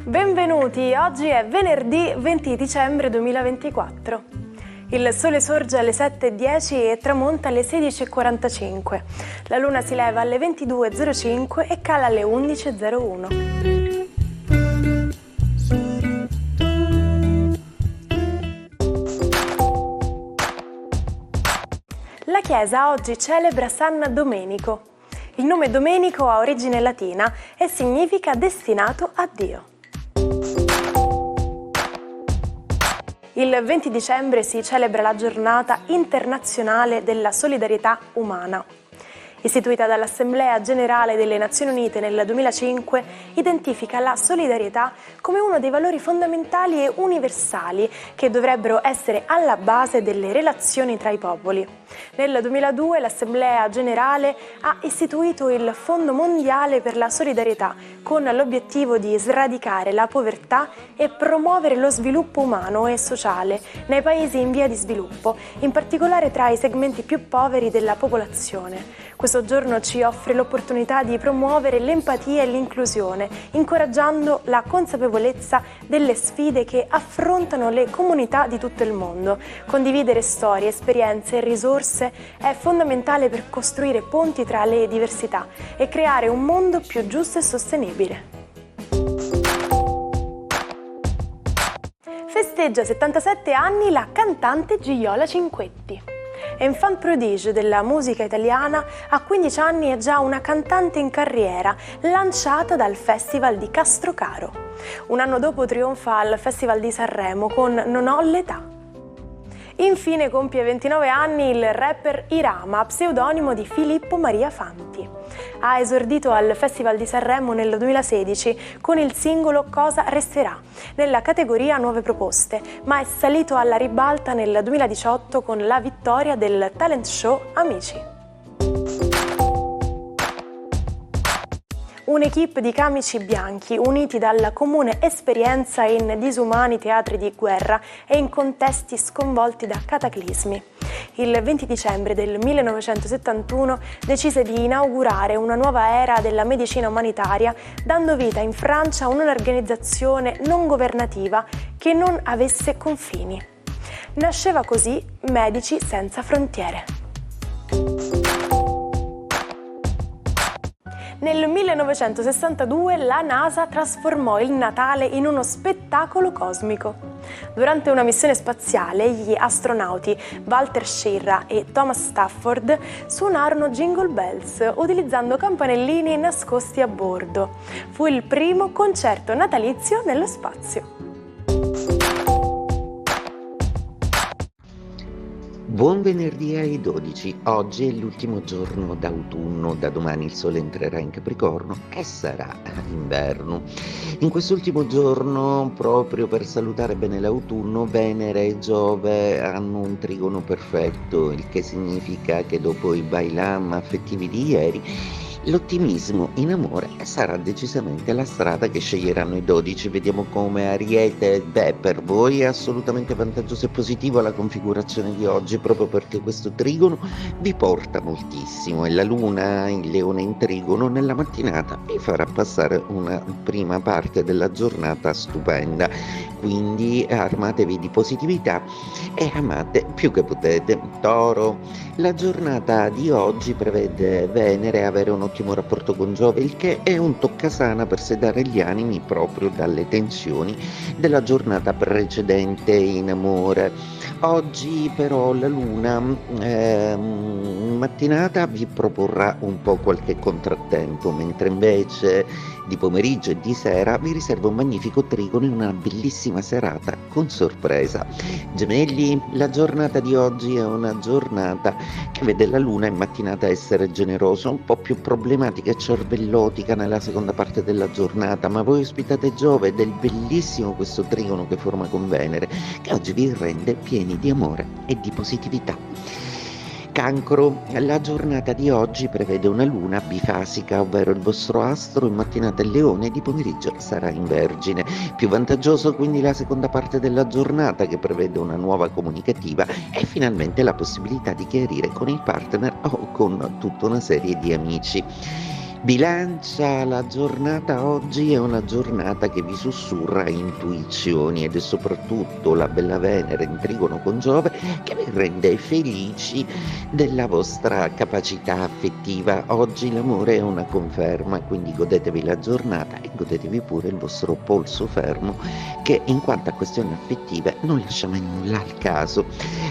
Benvenuti, oggi è venerdì 20 dicembre 2024. Il sole sorge alle 7:10 e tramonta alle 16:45. La luna si leva alle 22:05 e cala alle 11:01. La Chiesa oggi celebra San Domenico. Il nome Domenico ha origine latina e significa destinato a Dio. Il 20 dicembre si celebra la Giornata internazionale della solidarietà umana. Istituita dall'Assemblea Generale delle Nazioni Unite nel 2005, identifica la solidarietà come uno dei valori fondamentali e universali che dovrebbero essere alla base delle relazioni tra i popoli. Nel 2002 l'Assemblea Generale ha istituito il Fondo Mondiale per la Solidarietà con l'obiettivo di sradicare la povertà e promuovere lo sviluppo umano e sociale nei paesi in via di sviluppo, in particolare tra i segmenti più poveri della popolazione. Questo giorno ci offre l'opportunità di promuovere l'empatia e l'inclusione, incoraggiando la consapevolezza delle sfide che affrontano le comunità di tutto il mondo. Condividere storie, esperienze e risorse è fondamentale per costruire ponti tra le diversità e creare un mondo più giusto e sostenibile. Festeggia 77 anni la cantante Gigliola Cinquetti. Enfant prodige della musica italiana, a 15 anni è già una cantante in carriera, lanciata dal Festival di Castrocaro. Un anno dopo trionfa al Festival di Sanremo con Non ho l'età. Infine compie 29 anni il rapper Irama, pseudonimo di Filippo Maria Fanti. Ha esordito al Festival di Sanremo nel 2016 con il singolo Cosa resterà, nella categoria Nuove proposte, ma è salito alla ribalta nel 2018 con la vittoria del talent show Amici. Un'equipe di camici bianchi uniti dalla comune esperienza in disumani teatri di guerra e in contesti sconvolti da cataclismi. Il 20 dicembre del 1971 decise di inaugurare una nuova era della medicina umanitaria, dando vita in Francia a un'organizzazione non governativa che non avesse confini. Nasceva così Medici Senza Frontiere. Nel 1962 la NASA trasformò il Natale in uno spettacolo cosmico. Durante una missione spaziale, gli astronauti Walter Schirra e Thomas Stafford suonarono Jingle Bells utilizzando campanellini nascosti a bordo. Fu il primo concerto natalizio nello spazio. Buon venerdì ai 12, oggi è l'ultimo giorno d'autunno, da domani il sole entrerà in Capricorno e sarà inverno. In quest'ultimo giorno, proprio per salutare bene l'autunno, Venere e Giove hanno un trigono perfetto, il che significa che dopo i bailam affettivi di ieri, l'ottimismo in amore sarà decisamente la strada che sceglieranno i 12. Vediamo come Ariete. Per voi è assolutamente vantaggioso e positivo la configurazione di oggi, proprio perché questo trigono vi porta moltissimo e la Luna, il Leone in trigono, nella mattinata vi farà passare una prima parte della giornata stupenda. Quindi armatevi di positività e amate più che potete. Toro, la giornata di oggi prevede Venere avere un ottimo rapporto con Giove, il che è un toccasana per sedare gli animi proprio dalle tensioni della giornata precedente in amore. Oggi però la Luna in mattinata vi proporrà un po' qualche contrattempo, mentre invece di pomeriggio e di sera vi riserva un magnifico trigono in una bellissima serata con sorpresa. Gemelli, la giornata di oggi è una giornata che vede la Luna in mattinata essere generosa, un po' più problematica e cervellotica nella seconda parte della giornata, ma voi ospitate Giove ed è bellissimo questo trigono che forma con Venere, che oggi vi rende pieni di amore e di positività. Cancro, la giornata di oggi prevede una luna bifasica, ovvero il vostro astro in mattinata è Leone, di pomeriggio sarà in Vergine. Più vantaggioso quindi la seconda parte della giornata, che prevede una nuova comunicativa e finalmente la possibilità di chiarire con il partner o con tutta una serie di amici. Bilancia, la giornata oggi è una giornata che vi sussurra intuizioni ed è soprattutto la bella Venere in trigono con Giove che vi rende felici della vostra capacità affettiva. Oggi l'amore è una conferma, quindi godetevi la giornata e godetevi pure il vostro polso fermo che in quanto a questioni affettive non lascia mai nulla al caso.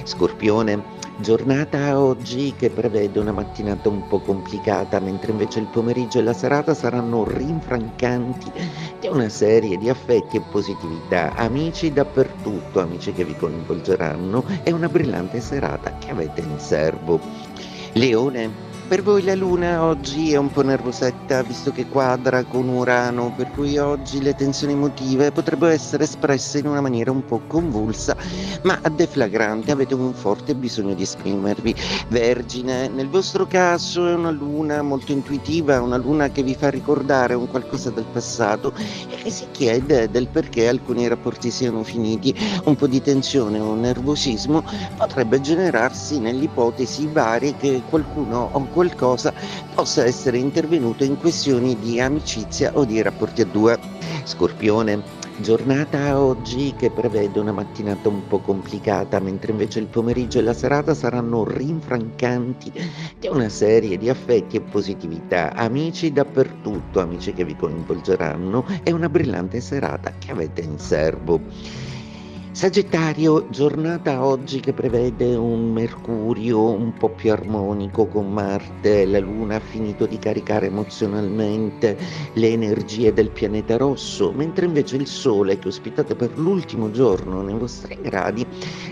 Scorpione, giornata oggi che prevede una mattinata un po' complicata, mentre invece il pomeriggio e la serata saranno rinfrancanti di una serie di affetti e positività. Amici dappertutto, amici che vi coinvolgeranno e una brillante serata che avete in serbo. Leone, per voi la luna oggi è un po' nervosetta visto che quadra con Urano, per cui oggi le tensioni emotive potrebbero essere espresse in una maniera un po' convulsa ma deflagrante, avete un forte bisogno di esprimervi. Vergine, nel vostro caso è una luna molto intuitiva, una luna che vi fa ricordare un qualcosa del passato e che si chiede del perché alcuni rapporti siano finiti. Un po' di tensione o nervosismo potrebbe generarsi nell'ipotesi varie che qualcuno o qualcosa possa essere intervenuto in questioni di amicizia o di rapporti a due. Scorpione, giornata oggi che prevede una mattinata un po' complicata, mentre invece il pomeriggio e la serata saranno rinfrancanti di una serie di affetti e positività. Amici dappertutto, amici che vi coinvolgeranno e una brillante serata che avete in serbo. Sagittario, giornata oggi che prevede un Mercurio un po' più armonico con Marte, la Luna ha finito di caricare emozionalmente le energie del pianeta rosso, mentre invece il Sole, che ospitate per l'ultimo giorno nei vostri gradi,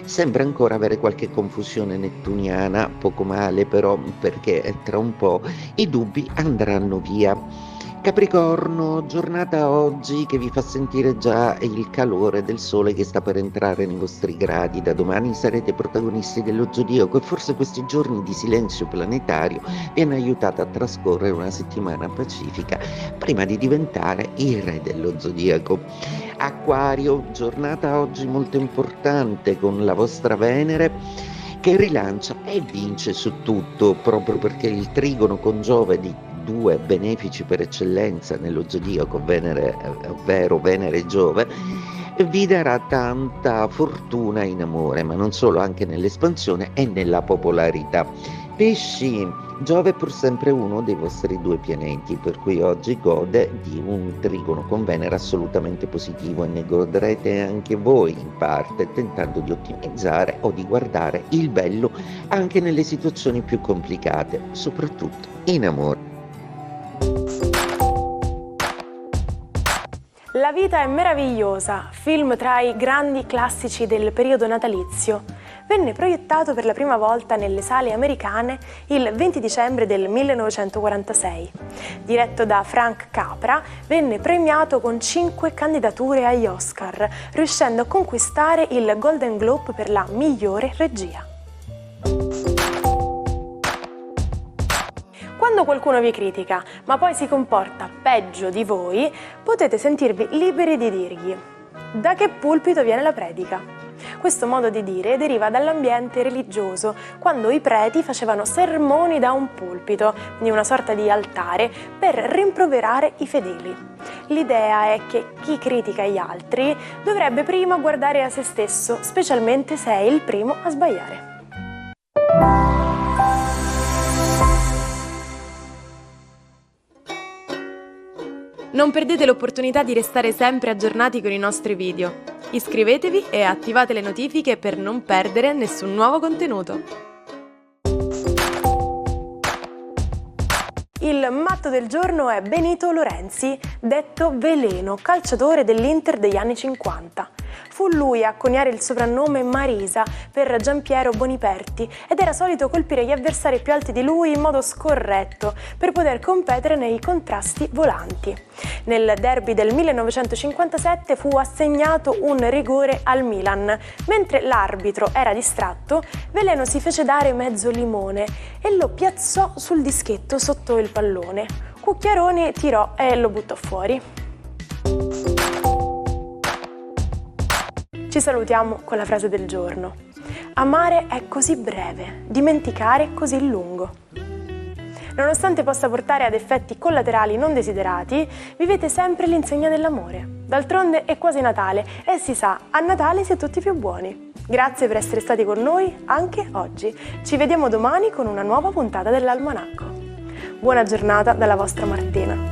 sembra ancora avere qualche confusione nettuniana, poco male però, perché tra un po' i dubbi andranno via. Capricorno, giornata oggi che vi fa sentire già il calore del sole che sta per entrare nei vostri gradi. Da domani sarete protagonisti dello zodiaco e forse questi giorni di silenzio planetario vi hanno aiutato a trascorrere una settimana pacifica prima di diventare il re dello zodiaco. Acquario, giornata oggi molto importante con la vostra Venere che rilancia e vince su tutto, proprio perché il trigono con Giove di due benefici per eccellenza nello zodiaco, Venere, ovvero Venere e Giove, vi darà tanta fortuna in amore, ma non solo, anche nell'espansione e nella popolarità. Pesci, Giove è pur sempre uno dei vostri due pianeti, per cui oggi gode di un trigono con Venere assolutamente positivo e ne godrete anche voi in parte, tentando di ottimizzare o di guardare il bello anche nelle situazioni più complicate, soprattutto in amore. La vita è meravigliosa, film tra i grandi classici del periodo natalizio, venne proiettato per la prima volta nelle sale americane il 20 dicembre del 1946. Diretto da Frank Capra, venne premiato con 5 candidature agli Oscar, riuscendo a conquistare il Golden Globe per la migliore regia. Quando qualcuno vi critica, ma poi si comporta peggio di voi, potete sentirvi liberi di dirgli: da che pulpito viene la predica? Questo modo di dire deriva dall'ambiente religioso, quando i preti facevano sermoni da un pulpito, quindi una sorta di altare, per rimproverare i fedeli. L'idea è che chi critica gli altri dovrebbe prima guardare a se stesso, specialmente se è il primo a sbagliare. Non perdete l'opportunità di restare sempre aggiornati con i nostri video. Iscrivetevi e attivate le notifiche per non perdere nessun nuovo contenuto. Il matto del giorno è Benito Lorenzi, detto Veleno, calciatore dell'Inter degli anni 50. Fu lui a coniare il soprannome Marisa per Giampiero Boniperti ed era solito colpire gli avversari più alti di lui in modo scorretto per poter competere nei contrasti volanti. Nel derby del 1957 fu assegnato un rigore al Milan. Mentre l'arbitro era distratto, Veleno si fece dare mezzo limone e lo piazzò sul dischetto sotto il pallone. Cucchiaroni tirò e lo buttò fuori. Ci salutiamo con la frase del giorno. Amare è così breve, dimenticare così lungo. Nonostante possa portare ad effetti collaterali non desiderati, vivete sempre l'insegna dell'amore. D'altronde è quasi Natale e si sa, a Natale si è tutti più buoni. Grazie per essere stati con noi anche oggi. Ci vediamo domani con una nuova puntata dell'Almanacco. Buona giornata dalla vostra Martina.